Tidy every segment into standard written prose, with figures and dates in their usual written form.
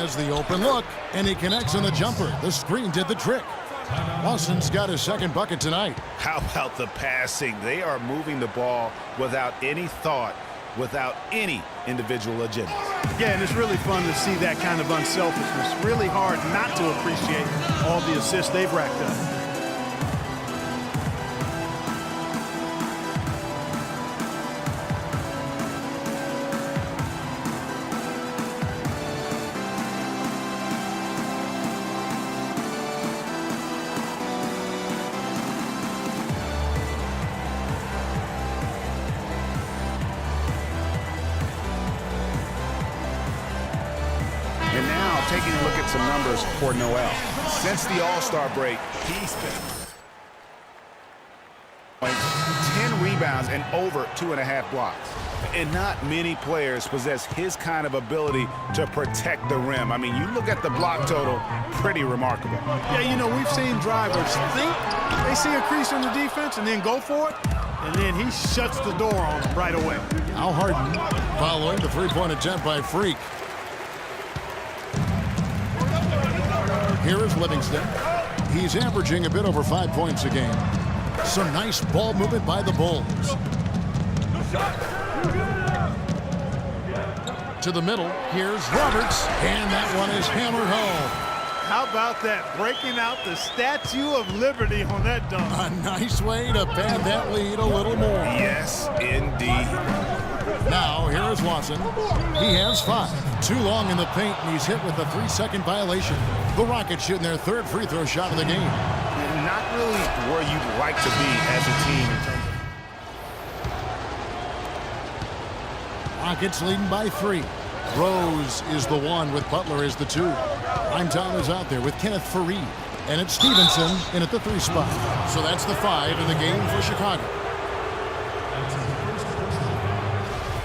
has the open look, and he connects on the jumper. The screen did the trick. Lawson's got his second bucket tonight. How about the passing? They are moving the ball without any thought, without any individual agenda. Yeah, and it's really fun to see that kind of unselfishness. Really hard not to appreciate all the assists they've racked up. And now taking a look at some numbers for Noel. Since the All-Star break, he's been 10 rebounds and over 2.5 blocks. And not many players possess his kind of ability to protect the rim. I mean, you look at the block total, pretty remarkable. Yeah, you know, we've seen drivers think they see a crease in the defense and then go for it, and then he shuts the door on them right away. Al Harden following the three-point attempt by Freak. Here is Livingston. He's averaging a bit over 5 points a game. Some nice ball movement by the Bulls. To the middle, here's Roberts, and that one is hammered home. How about that? Breaking out the Statue of Liberty on that dunk. A nice way to pad that lead a little more. Yes, indeed. Now, here is Lawson. He has 5. Too long in the paint, and he's hit with a 3-second violation. The Rockets shooting their third free throw shot of the game. Not really where you'd like to be as a team in terms of... Rockets leading by 3. Rose is the 1 with Butler as the 2. Primetime is out there with Kenneth Faried. And it's Stevenson in at the 3 spot. So that's the 5 in the game for Chicago.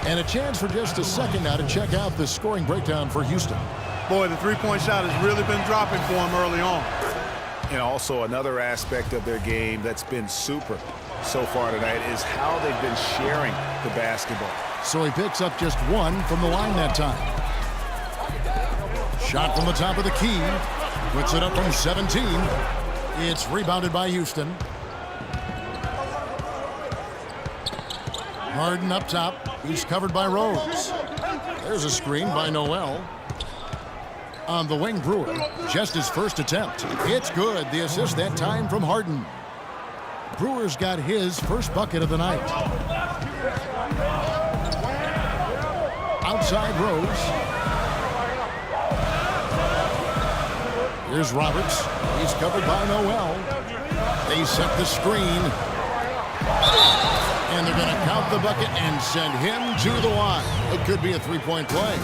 And a chance for just a second now to check out the scoring breakdown for Houston. Boy, the three-point shot has really been dropping for him early on. And also another aspect of their game that's been super so far tonight is how they've been sharing the basketball. So he picks up just 1 from the line that time. Shot from the top of the key. Puts it up from 17. It's rebounded by Houston. Harden up top. He's covered by Rose. There's a screen by Noel. On the wing, Brewer. Just his first attempt. It's good. The assist that time from Harden. Brewer's got his first bucket of the night. Outside Rose. Here's Roberts. He's covered by Noel. They set the screen. And they're going to count the bucket and send him to the line. It could be a three-point play.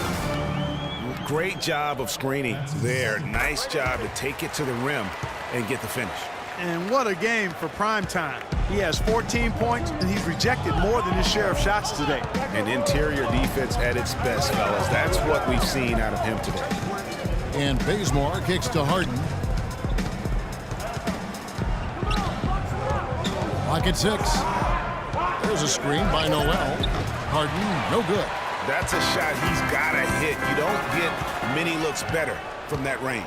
Great job of screening there. Nice job to take it to the rim and get the finish. And what a game for prime time. He has 14 points, and he's rejected more than his share of shots today. And interior defense at its best, fellas. That's what we've seen out of him today. And Bazemore kicks to Harden. Clock at 6. There's a screen by Noel. Harden, no good. That's a shot he's got to hit. You don't get many looks better from that range.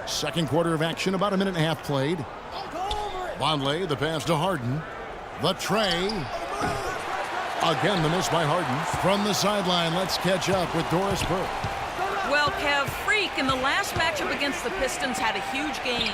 Second quarter of action, about a minute and a half played. Vonleh, the pass to Harden. The tray. Again, the miss by Harden. From the sideline, let's catch up with Doris Burke. Well, Kev, Freak in the last matchup against the Pistons had a huge game.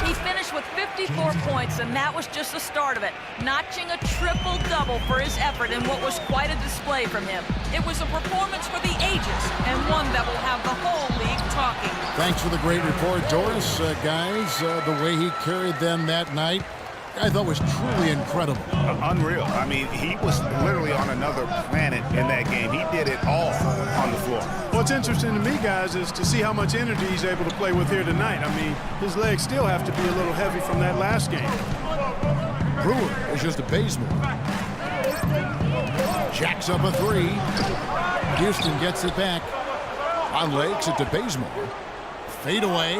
He finished with 54 points, and that was just the start of it, notching a triple-double for his effort in what was quite a display from him. It was a performance for the ages, and one that will have the whole league talking. Thanks for the great report, Doris. Guys, the way he carried them that night, I thought was truly incredible. Unreal. I mean, he was literally on another planet in that game. He did it all on the floor. What's interesting to me, guys, is to see how much energy he's able to play with here tonight. I mean, his legs still have to be a little heavy from that last game. Brewer is just a Bazemore. Jacks up a 3. Houston gets it back. On legs it to Bazemore. Fade away.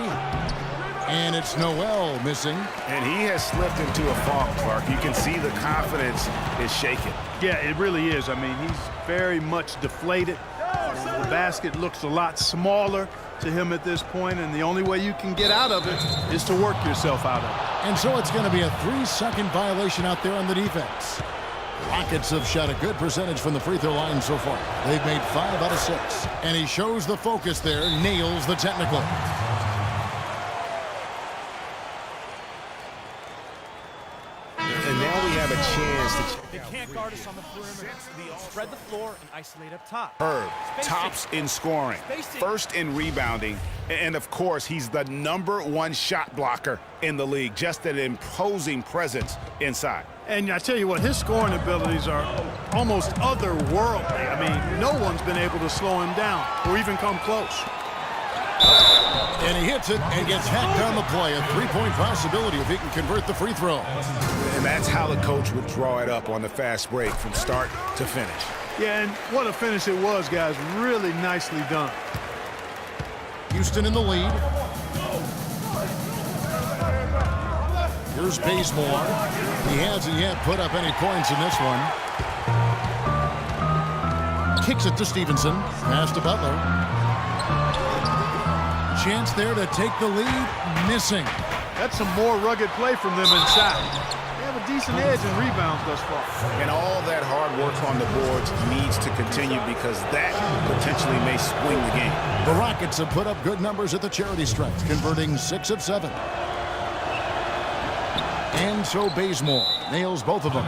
And it's Noel missing. And he has slipped into a funk, Clark. You can see the confidence is shaken. Yeah, it really is. I mean, he's very much deflated. The basket looks a lot smaller to him at this point, and the only way you can get out of it is to work yourself out of it. And so it's going to be a 3-second violation out there on the defense. Rockets have shot a good percentage from the free throw line so far. They've made 5 out of 6. And he shows the focus there, nails the technical. And now we have a chance to... They can't guard us on the perimeter. Spread the floor and isolate up top. Herb, tops in scoring, first in rebounding, and of course, he's the #1 shot blocker in the league. Just an imposing presence inside. And I tell you what, his scoring abilities are almost otherworldly. I mean, no one's been able to slow him down or even come close. And he hits it and gets hacked on the play. A 3-point possibility if he can convert the free throw. And that's how the coach would draw it up on the fast break from start to finish. Yeah, and what a finish it was, guys. Really nicely done. Houston in the lead. Here's Bazemore. He hasn't yet put up any points in this one. Kicks it to Stevenson. Pass to Butler. Chance there to take the lead. Missing. That's some more rugged play from them inside. They have a decent edge in rebounds thus far. And all that hard work on the boards needs to continue because that potentially may swing the game. The Rockets have put up good numbers at the charity stripe, converting 6 of 7. And so Bazemore nails both of them.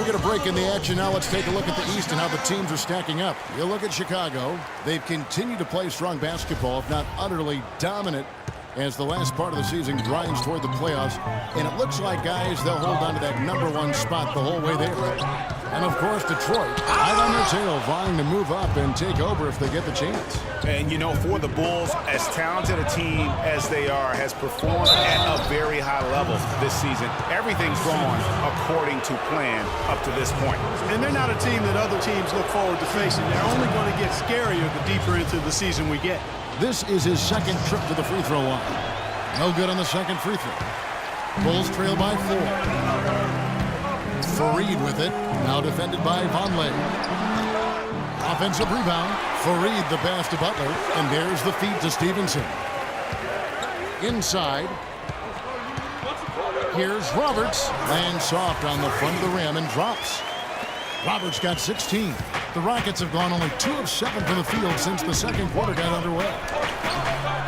Get a break in the action. Now let's take a look at the East and how the teams are stacking up. You look at Chicago. They've continued to play strong basketball, if not utterly dominant, as the last part of the season grinds toward the playoffs. And it looks like, guys, they'll hold on to that #1 spot the whole way there. And, of course, Detroit, out on their tail, vying to move up and take over if they get the chance. And, you know, for the Bulls, as talented a team as they are, has performed at a very high level this season. Everything's gone according to plan up to this point. And they're not a team that other teams look forward to facing. They're only going to get scarier the deeper into the season we get. This is his second trip to the free throw line. No good on the second free throw. Bulls trail by 4. Fareed with it. Now defended by Vonleh. Offensive rebound. Fareed the pass to Butler. And there's the feed to Stevenson. Inside. Here's Roberts. Lands soft on the front of the rim and drops. Roberts got 16. The Rockets have gone only 2 of 7 from the field since the second quarter got underway.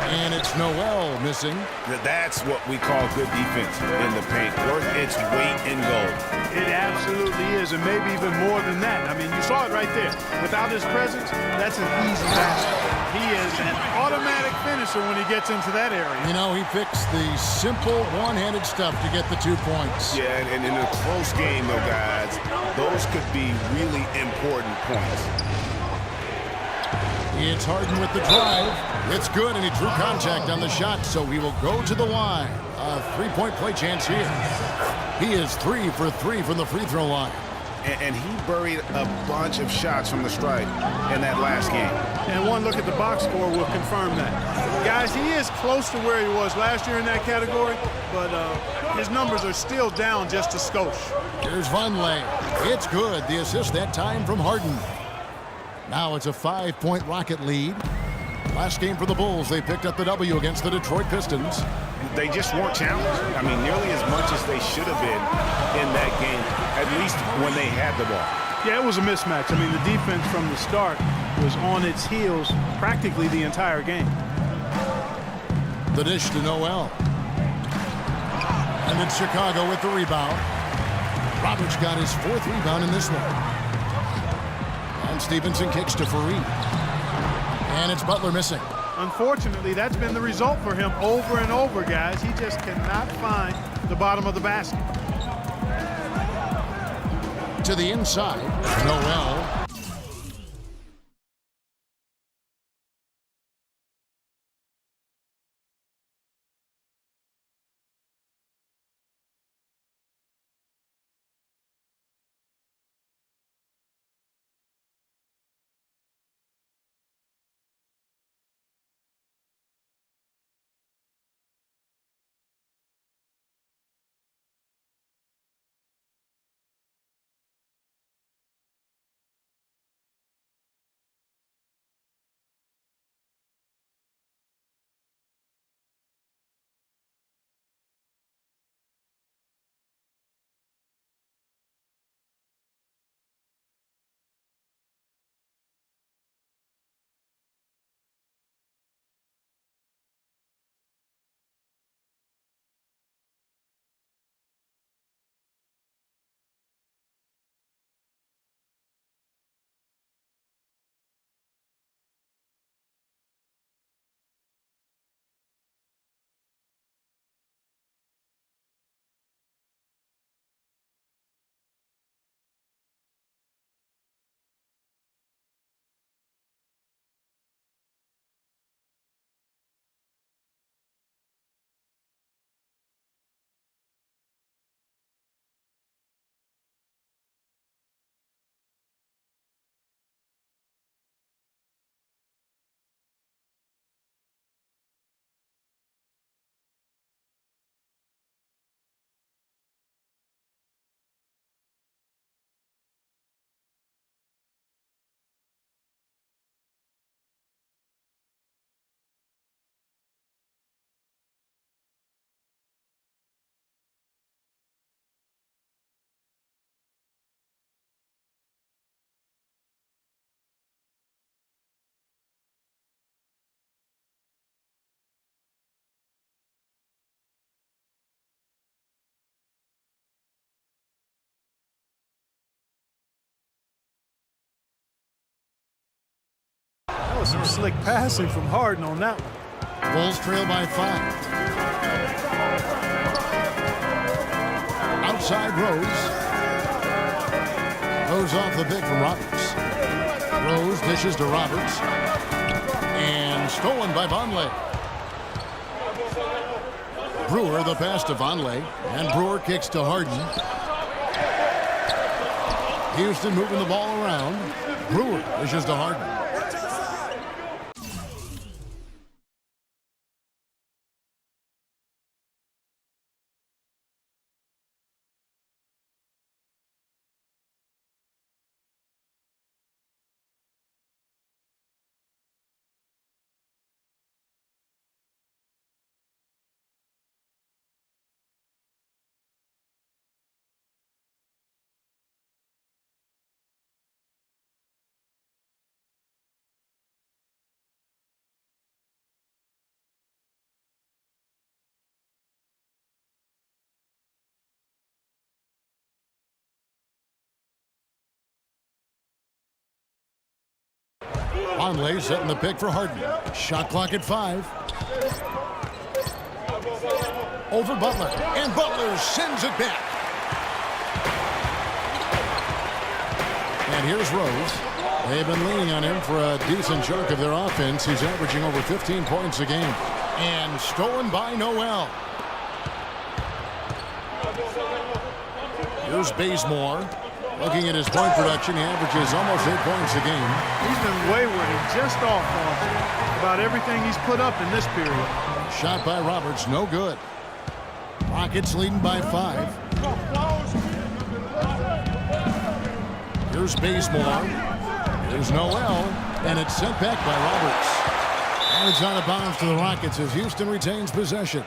And it's Noel missing. That's what we call good defense in the paint. Worth its weight in gold. It absolutely is, and maybe even more than that. I mean, you saw it right there. Without his presence, that's an easy basket. He is an automatic finisher when he gets into that area. You know, he picks the simple one-handed stuff to get the 2 points. Yeah, and in a close game, though, guys, those could be really important points. It's Harden with the drive. It's good, and he drew contact on the shot, so he will go to the line. A 3-point play chance here. He is 3 for 3 from the free throw line. And he buried a bunch of shots from the stripe in that last game. And one look at the box score will confirm that. Guys, he is close to where he was last year in that category, but his numbers are still down just a skosh. Here's Vonleh. It's good. The assist that time from Harden. Now it's a 5-point Rocket lead. Last game for the Bulls, they picked up the W against the Detroit Pistons. They just weren't challenged. I mean, nearly as much as they should have been in that game, at least when they had the ball. Yeah, it was a mismatch. I mean, the defense from the start was on its heels practically the entire game. The dish to Noel. And it's Chicago with the rebound. Roberts got his 4th rebound in this one. And Stevenson kicks to Fareed. And it's Butler missing. unfortunately, that's been the result for him over and over, guys. He just cannot find the bottom of the basket. To the inside, Noel. That was some slick passing from Harden on that one. Bulls trail by 5. Outside Rose. Rose off the pick from Roberts. Rose dishes to Roberts. And stolen by Vonleh. Brewer the pass to Vonleh. And Brewer kicks to Harden. Houston moving the ball around. Brewer dishes to Harden. Vonleh setting the pick for Harden. Shot clock at 5. Over Butler. And Butler sends it back. And here's Rose. They've been leaning on him for a decent chunk of their offense. He's averaging over 15 points a game. And stolen by Noel. Here's Bazemore. Looking at his point production, he averages almost 8 points a game. He's been wayward and just off on about everything he's put up in this period. Shot by Roberts, no good. Rockets leading by 5. Here's Bazemore. Here's Noel, and it's sent back by Roberts. And it's out of bounds to the Rockets as Houston retains possession.